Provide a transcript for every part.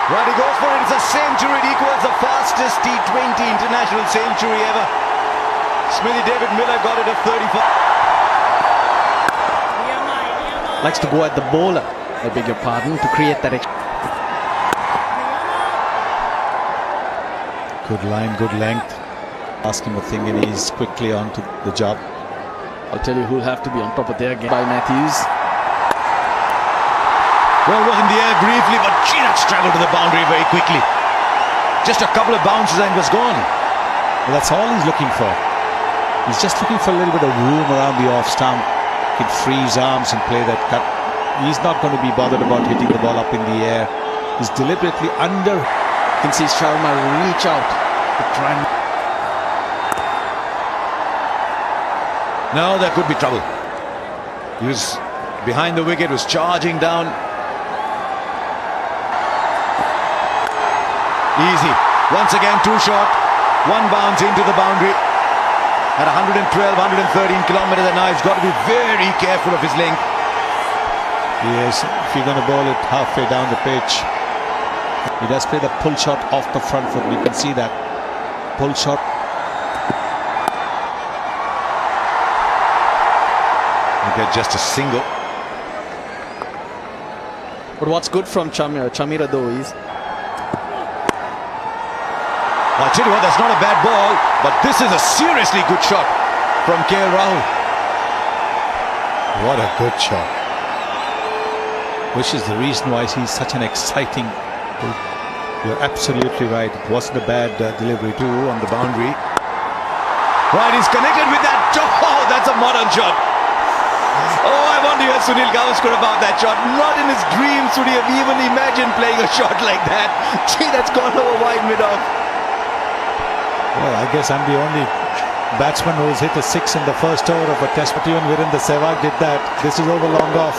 Right, he goes for it. It's a century. It equals the fastest T20 international century ever. Smithy David Miller got it at 35. Likes to go at the bowler, I beg your pardon, to create that. Good line, good length. Ask him a thing and he's quickly on to the job. I'll tell you who'll have to be on top of their game by Matthews. Well, was in the air briefly, but gee, that struggled to the boundary very quickly. Just a couple of bounces and it was gone. Well, that's all he's looking for. He's just looking for a little bit of room around the off stump. He can free his arms and play that cut. He's not going to be bothered about hitting the ball up in the air. He's deliberately under. You can see Sharma reach out to try and... Now there could be trouble. He was behind the wicket, was charging down. Easy. Once again, too short. One bounce into the boundary. At 112, 113 kilometers an hour, he's got to be very careful of his length. Yes, if you're going to bowl it halfway down the pitch. He does play the pull shot off the front foot. You can see that. Pull shot. You get just a single. But what's good from Chamira though is... I'll tell you what, that's not a bad ball, but this is a seriously good shot from KL Rahul. What a good shot. Which is the reason why he's such an exciting... You're absolutely right. It wasn't a bad delivery too on the boundary. Right, he's connected with that. Oh, that's a modern shot. Oh, I wonder if Sunil Gavaskar about that shot. Not in his dreams would he have even imagined playing a shot like that. Gee, that's gone over wide mid-off. Well, I guess I'm the only batsman who's hit a 6 in the first over of a test. But even Virendra Sehwag did that. This is over long off.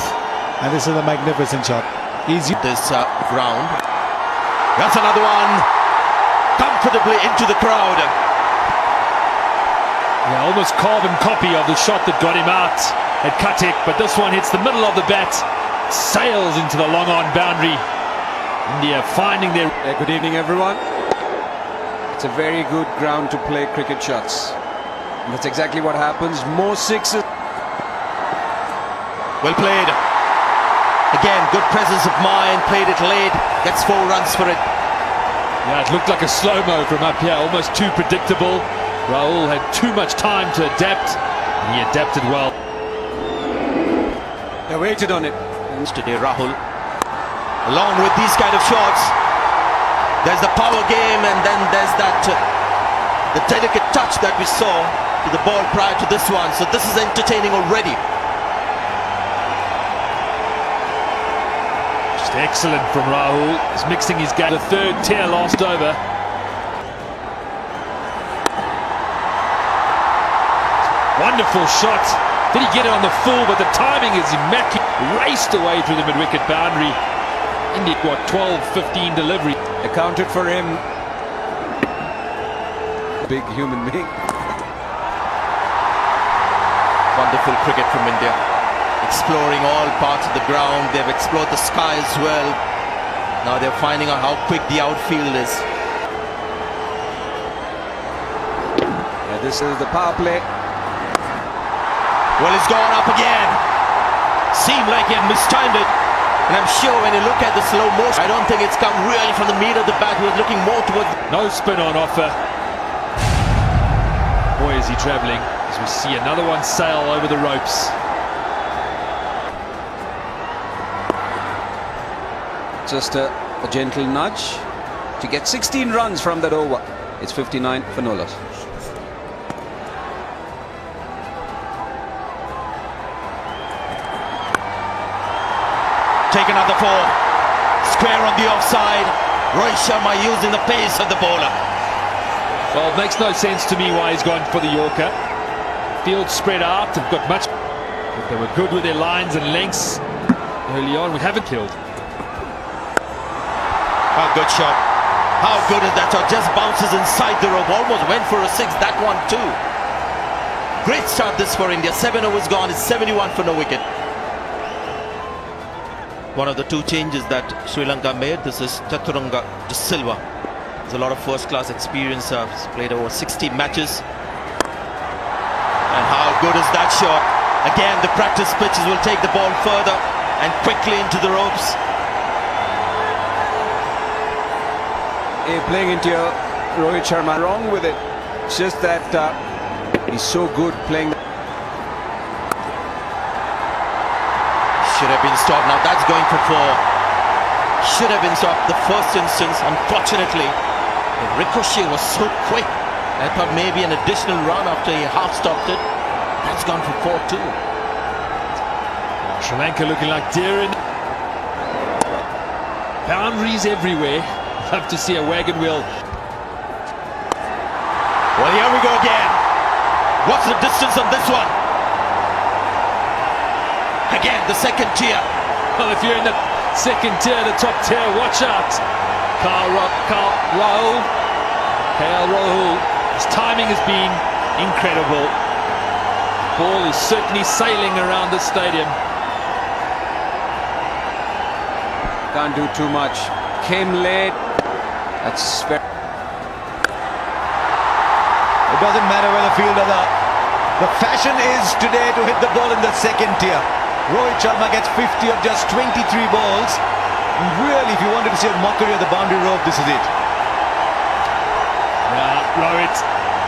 And this is a magnificent shot. Easy. This round. That's another one. Comfortably into the crowd. Yeah, almost carbon copy of the shot that got him out at Katik. But this one hits the middle of the bat. Sails into the long on boundary. India finding their... Good evening, everyone. It's a very good ground to play cricket shots. And that's exactly what happens. More sixes. Well played. Again, good presence of mind. Played it late. Gets 4 runs for it. Yeah, it looked like a slow-mo from up here. Almost too predictable. Rahul had too much time to adapt. And he adapted well. They waited on it. Today, Rahul. Along with these kind of shots, there's the power game, and then there's that the delicate touch that we saw to the ball prior to this one. So this is entertaining already. Just excellent from Rahul. He's mixing his game. The third tier last over. Wonderful shot. Did he get it on the full? But the timing is immaculate. Raced away through the mid-wicket boundary. India got 12-15 delivery. Accounted for him. Big human being. Wonderful cricket from India. Exploring all parts of the ground. They've explored the sky as well. Now they're finding out how quick the outfield is. Yeah, this is the power play. Well, it's gone up again. Seemed like he had mistimed it. And I'm sure when you look at the slow motion, I don't think it's come really from the meat of the bat. He was looking more towards... No spin on offer. Boy, is he travelling. As we see another one sail over the ropes. Just a gentle nudge to get 16 runs from that over. It's 59 for no loss. Take another 4. Square on the offside. Rohit Sharma using the pace of the bowler. Well, it makes no sense to me why he's gone for the Yorker. Field spread out, have got much... But they were good with their lines and lengths early on. We haven't killed. How good shot. How good is that shot? Just bounces inside the rope. Almost went for a 6. That one too. Great start this for India. 7 overs gone. It's 71 for no wicket. one of the two changes that Sri Lanka made. This is Chaturanga De Silva. There's a lot of first-class experience. He's played over 60 matches. And how good is that shot? Again, the practice pitches will take the ball further and quickly into the ropes. Playing into your Rohit Sharma, wrong with it. It's just that he's so good playing. Should have been stopped. Now that's going for four. Should have been stopped the first instance. Unfortunately, the ricochet was so quick. I thought maybe an additional run after he half stopped it. That's gone for four too. Sri Lanka looking like deer in boundaries everywhere. Love to see a wagon wheel. Well, here we go again. What's the distance on this one? Again, the second tier. Well, if you're in the second tier, the top tier, watch out. KL Rahul. His timing has been incredible. Ball is certainly sailing around the stadium. Can't do too much. Came late. That's very. It doesn't matter where the fielder are. The fashion is today to hit the ball in the second tier. Rohit Sharma gets 50 of just 23 balls. Really, if you wanted to see a mockery of the boundary rope, this is it. Rohit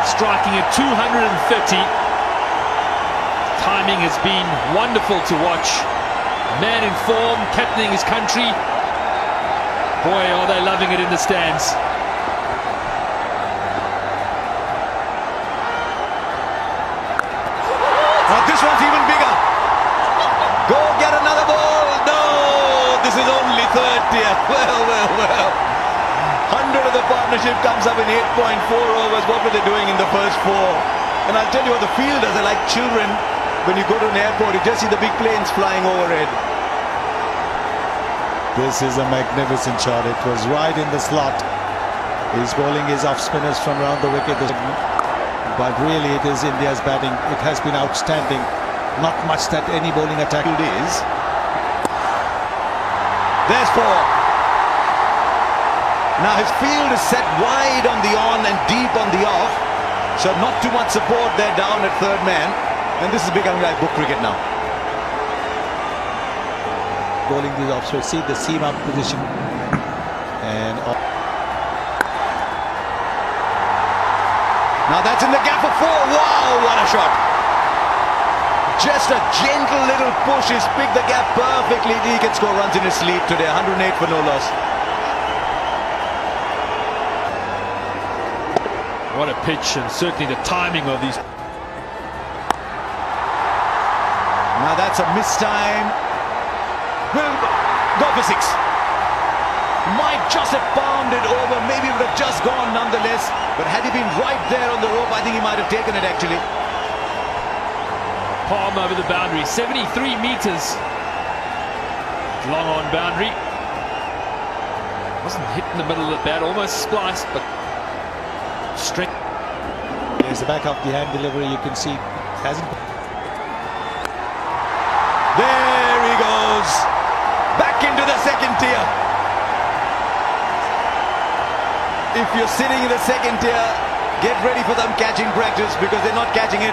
striking at 230. Timing has been wonderful to watch. Man in form, captaining his country. Boy, are they loving it in the stands. Now this one's even bigger. Go get another ball. No, this is only third tier. Well. 100 of the partnership comes up in 8.4 overs. What were they doing in the first four? And I'll tell you what, the fielders are like children. When you go to an airport, you just see the big planes flying overhead. This is a magnificent shot. It was right in the slot. He's bowling his off spinners from around the wicket. But really, it is India's batting. It has been outstanding. Not much that any bowling attack is. There's four. Now his field is set wide on the on and deep on the off. So not too much support there down at third man. And this is becoming like book cricket now. Bowling these off, so see the seam up position. And now that's in the gap for four. Wow, what a shot. Just a gentle little push. He's picked the gap perfectly. He can score runs in his sleep today. 108 for no loss. What a pitch, and certainly the timing of these. Now that's a missed time. Will go for six. Might just have palmed it over. Maybe it would have just gone nonetheless. But had he been right there on the rope, I think he might have taken it actually. Palm over the boundary, 73 meters. Long on boundary. Wasn't hit in the middle of the bat, almost spliced, but strength. there's the back of the hand delivery. You can see hasn't. There he goes. Back into the second tier. If you're sitting in the second tier, get ready for some catching practice because they're not catching it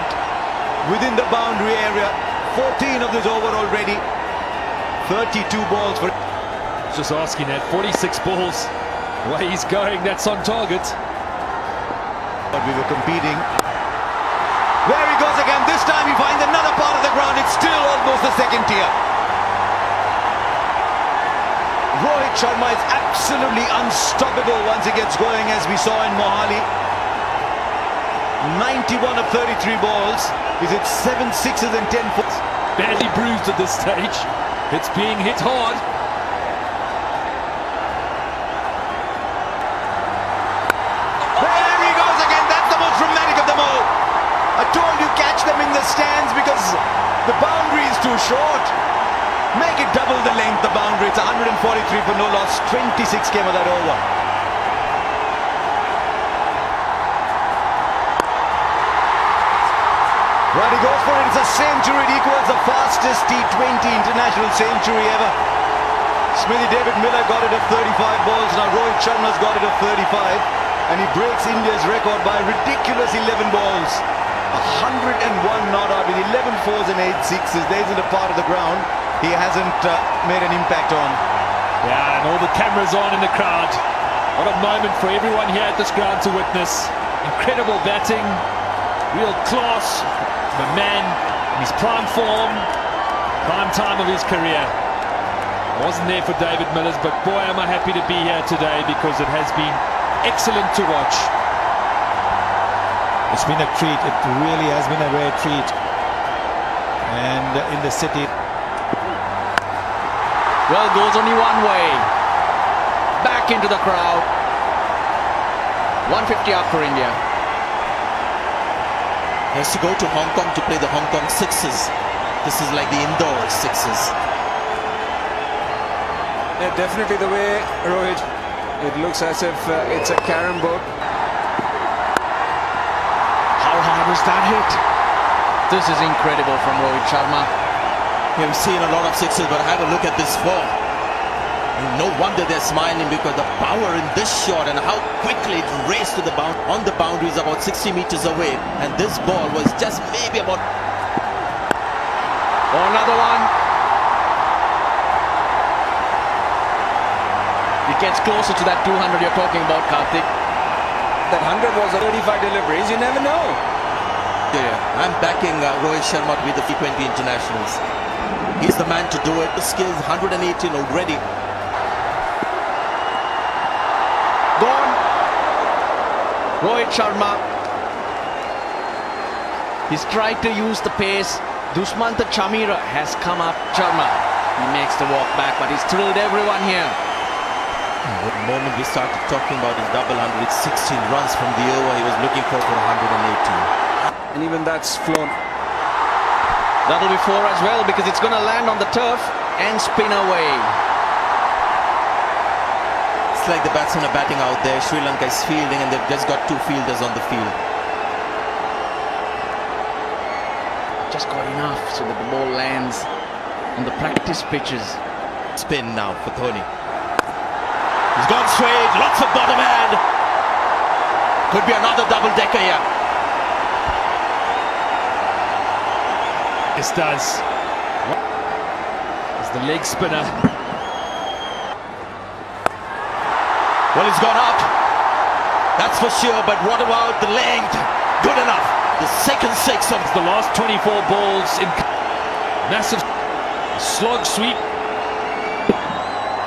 within the boundary area. 14 of this over already. 32 balls for. Just asking that, 46 balls. The way he's going, that's on target. But we were competing. There he goes again. This time he finds another part of the ground. It's still almost the second tier. Rohit Sharma is absolutely unstoppable once he gets going, as we saw in Mohali. 91 of 33 balls. He's hit 7 sixes and 10 fours. Badly bruised at this stage. It's being hit hard. There he goes again. That's the most dramatic of them all. I told you, catch them in the stands because the boundary is too short. Make it double the length, the boundary. It's 143 for no loss. 26 came of that over. Right, he goes for it. It's a century. It equals the fastest T20 international century ever. Smithy, David Miller got it at 35 balls. Now Rohit Sharma's got it at 35. And he breaks India's record by a ridiculous 11 balls. 101 not out with 11 fours and 8 sixes. There isn't a part of the ground he hasn't made an impact on. Yeah, and all the cameras on in the crowd. What a moment for everyone here at this ground to witness. Incredible batting, real class. The man in his prime form, prime time of his career. I wasn't there for David Miller's, but boy am I happy to be here today because it has been excellent to watch. It's been a treat. It really has been a rare treat. And in the city. Well, goes only one way. Back into the crowd. 150 up for India. He has to go to Hong Kong to play the Hong Kong Sixes. This is like the indoor Sixes. Yeah, definitely the way, Rohit. It looks as if it's a carom board. How hard was that hit? This is incredible from Rohit Sharma. We've seen a lot of sixes, but have a look at this form. No wonder they're smiling because the power in this shot and how quickly it raced to the on the boundaries about 60 meters away. And this ball was just maybe about... Oh, another one. It gets closer to that 200 you're talking about, Karthik. That 100 was a 35 deliveries, you never know. Yeah, I'm backing Rohit Sharma to be the T20 internationals. He's the man to do it. The skills 118 already. Gone. Rohit Sharma. He's tried to use the pace. Dushmantha Chameera has come up. Sharma. He makes the walk back, but he's thrilled everyone here. The moment we started talking about his double 100, it's 16 runs from the over he was looking for 118. And even that's flown. That'll be 4 as well because it's going to land on the turf and spin away. It's like the batsmen are batting out there. Sri Lanka is fielding and they've just got 2 fielders on the field. Just got enough so that the ball lands on the practice pitches. Spin now for Dhoni. He's gone straight, lots of bottom hand. Could be another double-decker here. This does. It's the leg spinner. Well, it's gone up. That's for sure, but what about the length? Good enough. The second 6 of The last 24 balls in massive slog sweep.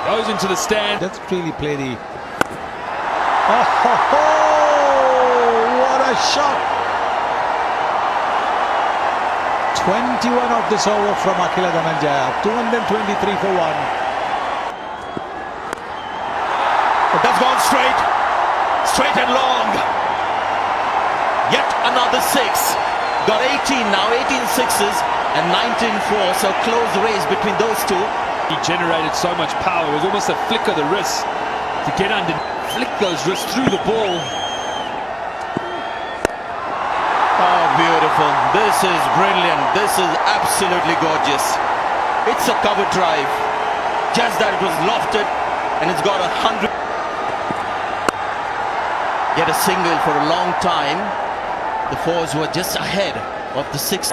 Goes into the stand. Let's really play the... Oh, what a shot! 21 of this over from Akila Dhananjaya. 223 for 1. That's gone straight. Straight and long. Yet another 6. Got 18 now, 18 sixes and 19 fours. So close race between those two. He generated so much power. It was almost a flick of the wrist to get under, flick those wrists through the ball. Oh, beautiful. This is brilliant. This is absolutely gorgeous. It's a cover drive. Just that it was lofted and it's got 100. Get a single for a long time. The fours were just ahead of the 6.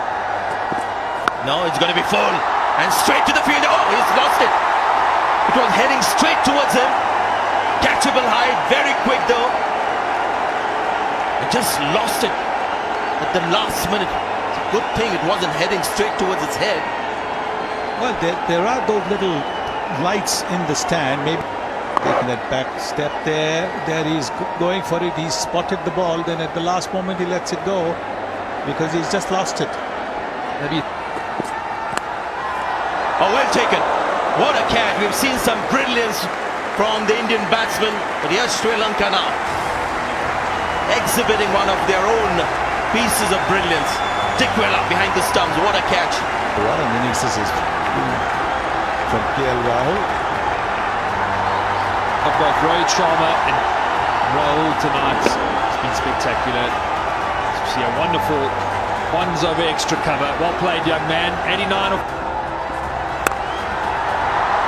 Now it's going to be full. And straight to the field. Oh, he's lost it. It was heading straight towards him. Catchable high, very quick though. He just lost it at the last minute. It's a good thing it wasn't heading straight towards its head. Well, there are those little lights in the stand. Maybe taking that back step there. There he's going for it. He's spotted the ball. Then at the last moment he lets it go because he's just lost it. Maybe. Oh, well taken. What a catch. We've seen some brilliance from the Indian batsmen. But here's Sri Lanka now, exhibiting one of their own pieces of brilliance. Dickwella behind the stumps. What a catch. What an innings this is from KL Rahul. Of both Rohit Sharma and Rahul tonight. It's been spectacular. You see a wonderful ones over extra cover. Well played, young man. 89 of...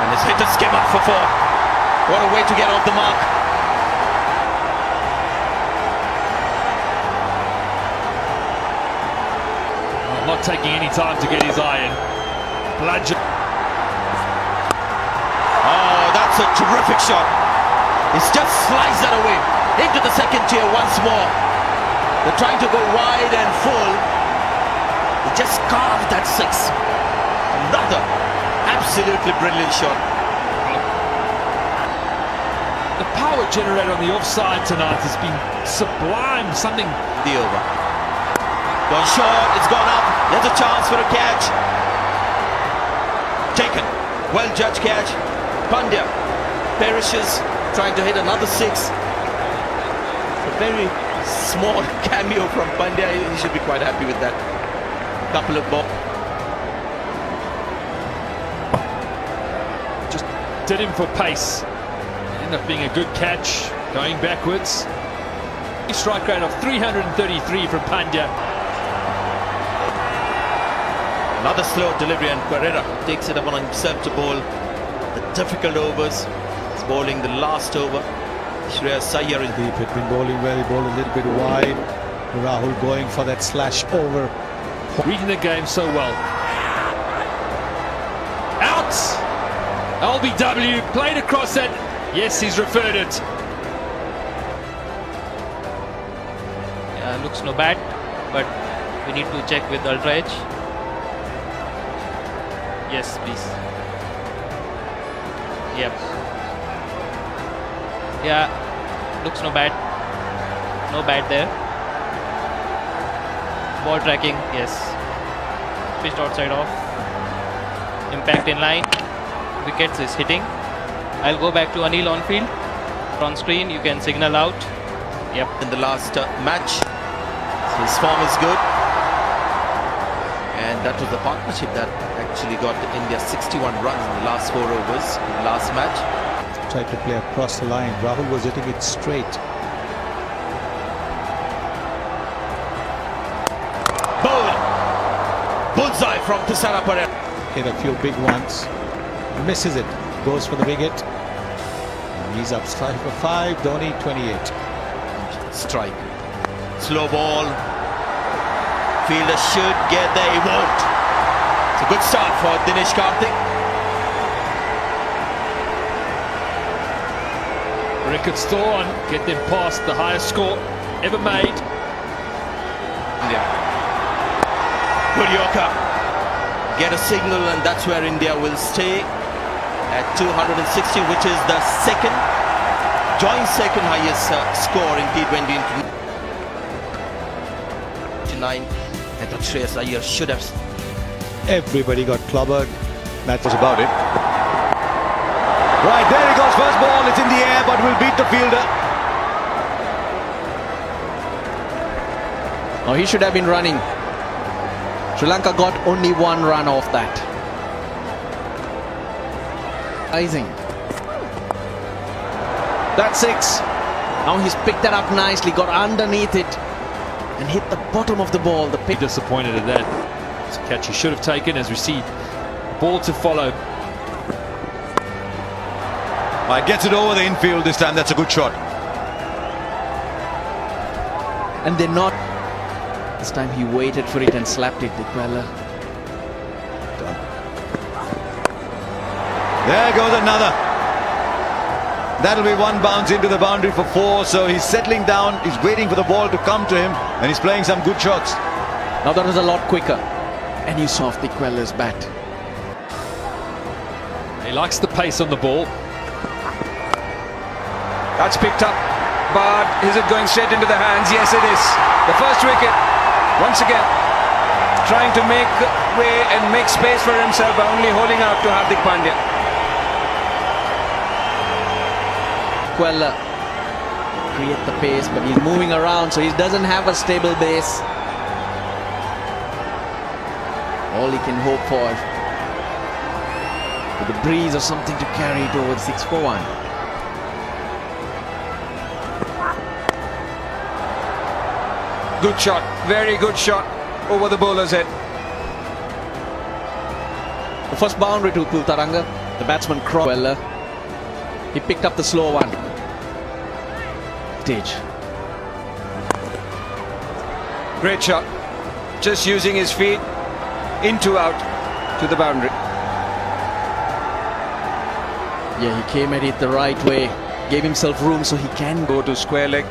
And His hitter skimmer for 4. What a way to get off the mark. Not taking any time to get his eye in. Bludgeon. Oh, that's a terrific shot. He's just sliced that away into the second tier once more. They're trying to go wide and full. He just carved that 6. Another absolutely brilliant shot. The power generated on the offside tonight has been sublime. Something. The over. Gone short, it's gone up. There's a chance for a catch. Taken. Well judged catch. Pandya perishes, trying to hit another 6. A very small cameo from Pandya. He should be quite happy with that. Couple of balls. Just did him for pace. Ended up being a good catch, going backwards. Strike rate of 333 from Pandya. Another slow delivery, and Pereira takes it upon himself to bowl the difficult overs. He's bowling the last over. Shreyas Iyer is Deep had been bowling well. He bowled a little bit wide. Rahul going for that slash over. Reading the game so well. Out! LBW played across it. Yes, he's referred it. Yeah, looks no bad, but we need to check with Ultra Edge. Yes, please. Yep. Yeah, looks no bad. No bad there. Ball tracking, yes. Pitched outside off. Impact in line. Wickets is hitting. I'll go back to Anil on field. On screen, you can signal out. Yep. in the last match. His form is good. And that was the partnership that actually got India 61 runs in the last 4 overs in the last match. Tried to play across the line. Rahul was hitting it straight. Bowled. Bullseye from Thisara Pereira. Hit a few big ones. Misses it. Goes for the wicket. And he's up strike for 5. Dhoni 28. Strike. Slow ball. Fielder should get there. He won't. It's a good start for Dinesh Karthik. Record still on. Get them past the highest score ever made. India. Good Yorker. Get a signal, and that's where India will stay at 260, which is the joint second highest score in T20 in 9. I thought Shreyas Iyer should have. Everybody got clobbered. That was about it. Right, there he goes. First ball. It's in the air, but will beat the fielder. Oh, he should have been running. Sri Lanka got only 1 run off that. Rising. That's 6. Now he's picked that up nicely, got underneath it and hit the bottom of the ball. The pick. Disappointed at that. It's a catch he should have taken, as we see ball to follow. Right, gets it over the infield this time. That's a good shot. And they're not. This time he waited for it and slapped it. Dikwella. There goes another. That'll be 1 bounce into the boundary for 4. So he's settling down. He's waiting for the ball to come to him, and he's playing some good shots. Now that was a lot quicker. And you saw off Dikwella's bat. He likes the pace on the ball. That's picked up, but is it going straight into the hands? Yes, it is. The first wicket, once again, trying to make way and make space for himself by only holding out to Hardik Pandya. Dikwella create the pace, but he's moving around, so he doesn't have a stable base. All he can hope for with the breeze or something to carry it over the 6 for 1. Good shot, very good shot over the bowler's head. The first boundary to Kultaranga. The batsman Crowell. He picked up the slow one. Stage. Great shot. Just using his feet. Into out to the boundary. Yeah, he came at it the right way. Gave himself room so he can go. Go to square leg.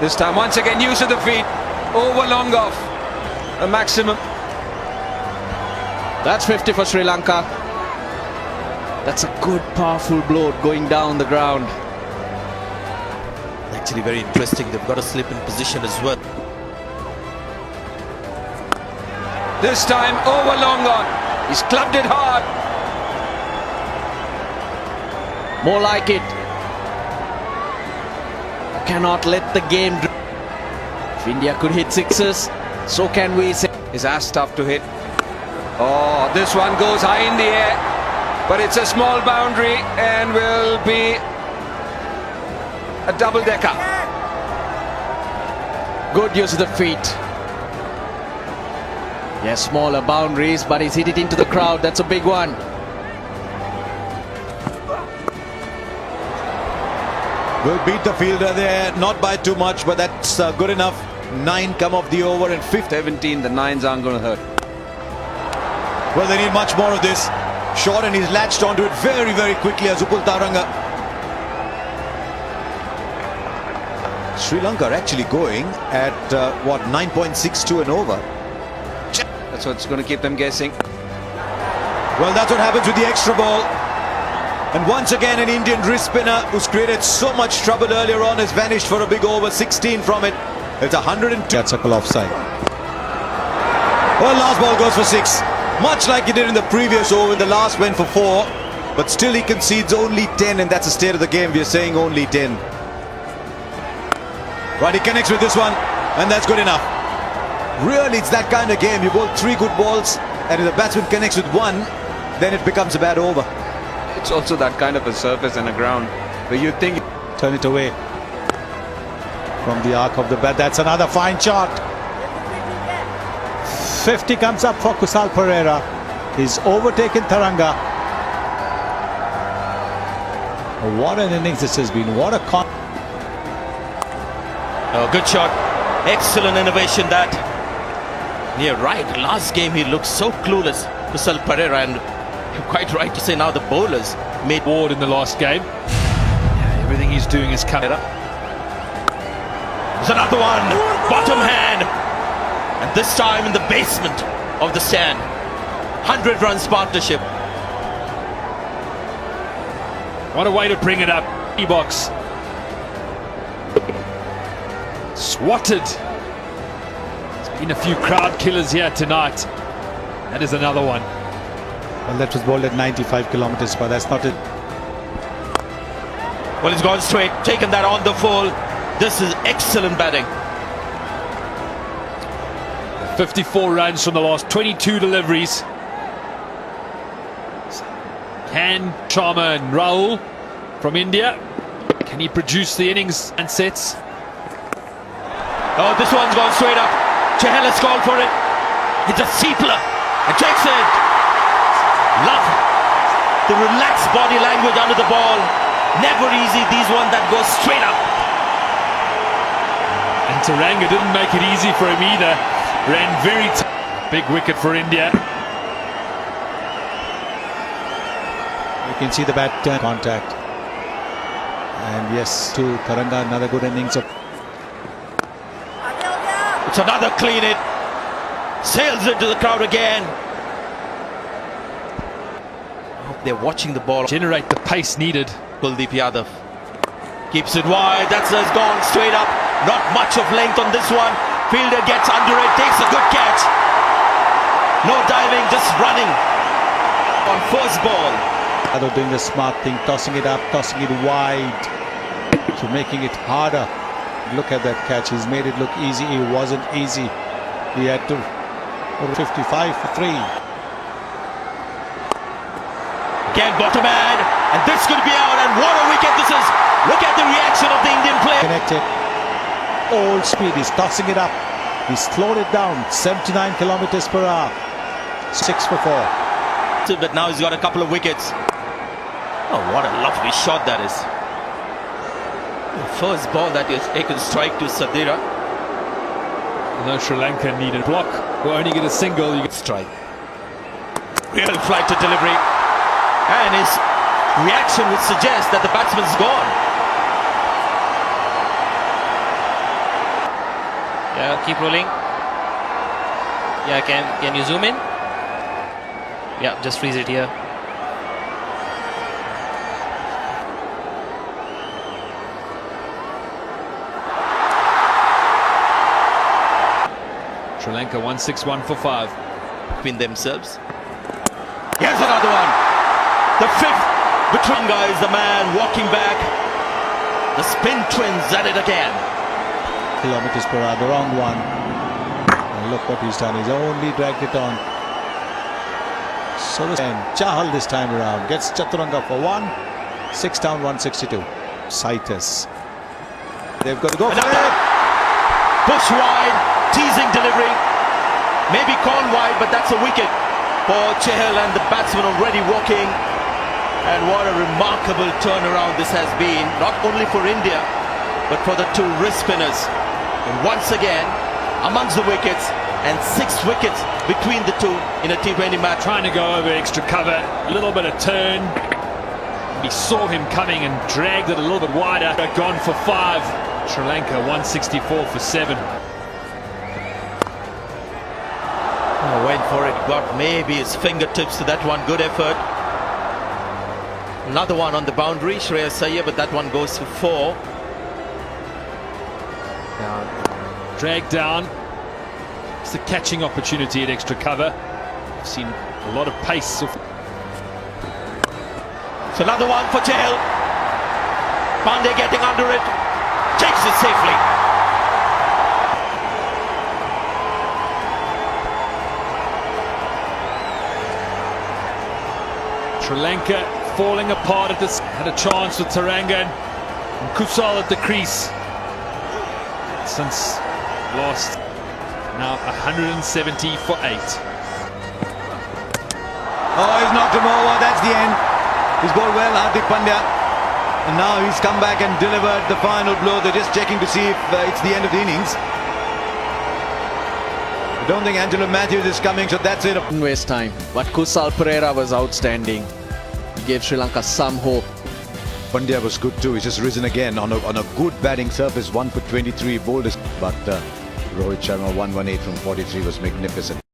This time once again use of the feet. Over long off. A maximum. That's 50 for Sri Lanka. That's a good, powerful blow going down the ground. Actually very interesting. They've got a slip in position as well. This time over long on. He's clubbed it hard. More like it. Cannot let the game. If India could hit sixes, so can we. Is as tough to hit. Oh, this one goes high in the air, but it's a small boundary and will be a double-decker. Good use of the feet. Yeah, smaller boundaries, but he's hit it into the crowd. That's a big one. Will beat the fielder there, not by too much, but that's good enough. 9 come off the over and 17, the 9s aren't going to hurt. Well, they need much more of this. Short, and he's latched onto it very, very quickly as Upul Taranga. Sri Lanka are actually going at, 9.62 and over. That's what's going to keep them guessing. Well, that's what happens with the extra ball. And once again, an Indian wrist spinner who's created so much trouble earlier on has vanished for a big over. 16 from it. It's 102. That's a call offside. Well, last ball goes for 6. Much like he did in the previous over. The last went for 4. But still he concedes only 10. And that's the state of the game. We're saying only 10. Right, he connects with this one. And that's good enough. Really, it's that kind of game. You bowl 3 good balls. And if the batsman connects with 1, then it becomes a bad over. It's also that kind of a surface and a ground where you think Turn it away from the arc of the bat. That's another fine shot. 50 comes up for Kusal Perera. He's overtaken Taranga. What an innings this has been. What a Oh, good shot. Excellent innovation that. Yeah, right. Last game he looked so clueless, Kusal Perera, and you're quite right to say now the bowlers made Ward in the last game. Yeah, everything he's doing is cut it up. There's another one. Bottom hand. And this time in the basement of the stand. 100 runs partnership. What a way to bring it up. E-box. Swatted. There's been a few crowd killers here tonight. That is another one. Well, that was bowled at 95 kilometers, but that's not it. Well, he's gone straight, taken that on the full. This is excellent batting. 54 runs from the last 22 deliveries. Can Sharma and Rahul from India, can he produce the innings and sets? Oh, this one's gone straight up. Chahal has called for it. It's a seepler. And takes it. Love the relaxed body language under the ball. Never easy. These one that goes straight up. And Taranga didn't make it easy for him either. Ran very big wicket for India. You can see the bat contact. And yes, to Taranga, another good innings of. It's another clean hit. Sails into the crowd again. I hope they're watching the ball. Generate the pace needed. Kuldeep Yadav keeps it wide. That's has gone straight up. Not much of length on this one. Fielder gets under it, takes a good catch. No diving, just running on first ball. Yadav doing the smart thing, tossing it up, tossing it wide, so making it harder. Look at that catch. He's made it look easy. It wasn't easy. He had to 55 for 3. Again, bottom hand, and this could be out. And what a wicket this is! Look at the reaction of the Indian player. Connected. All speed. He's tossing it up. He's slowed it down. 79 kilometers per hour. 6 for 4. positive that now he's got a couple of wickets. Oh, what a lovely shot that is. The first ball that is taken strike to Sadira. No, Sri Lanka needed a block. We'll only get a single. You get Strike. Real flight to delivery. And his reaction would suggest that the batsman's gone. Yeah, keep rolling. Yeah, can you zoom in? Yeah, just freeze it here. Sri Lanka 161 for 5. Between themselves. Here's another one. The fifth. Butranga is the man walking back. The spin twins at it again. Kilometers per hour, the wrong one. And look what he's done. He's only dragged it on. So Chahal this time around gets Chaturanga for 1. 6 down, 162. Saitas. They've got to go for Another. it. Push wide. Teasing delivery. Maybe called wide, but that's a wicket for Chahal, and the batsman already walking. And what a remarkable turnaround this has been, not only for India, but for the two wrist spinners. And once again, amongst the wickets, and 6 wickets between the two in a T20 match. Trying to go over extra cover, a little bit of turn. We saw him coming and dragged it a little bit wider. Gone for 5. Sri Lanka 164 for 7. Oh, went for it, got maybe his fingertips to that one. Good effort. Another one on the boundary, Shreyas Iyer, but that one goes for 4. Dragged down. It's the catching opportunity at extra cover. We've seen a lot of pace. So another one for Chahal. Pandey getting under it. Takes it safely. Sri Lanka falling apart at this. Had a chance with Tarangan and Kusal at the crease. Since lost, now 170 for 8. Oh, he's knocked him over. That's the end. He's bowled well, Hardik Pandya. And now he's come back and delivered the final blow. They're just checking to see if it's the end of the innings. I don't think Angelo Matthews is coming, so that's it. Didn't waste time. But Kusal Perera was outstanding. He gave Sri Lanka some hope. Pandya was good too. He's just risen again on a good batting surface. 1 for 23 bowled. But Rohit Sharma 118 from 43 was magnificent.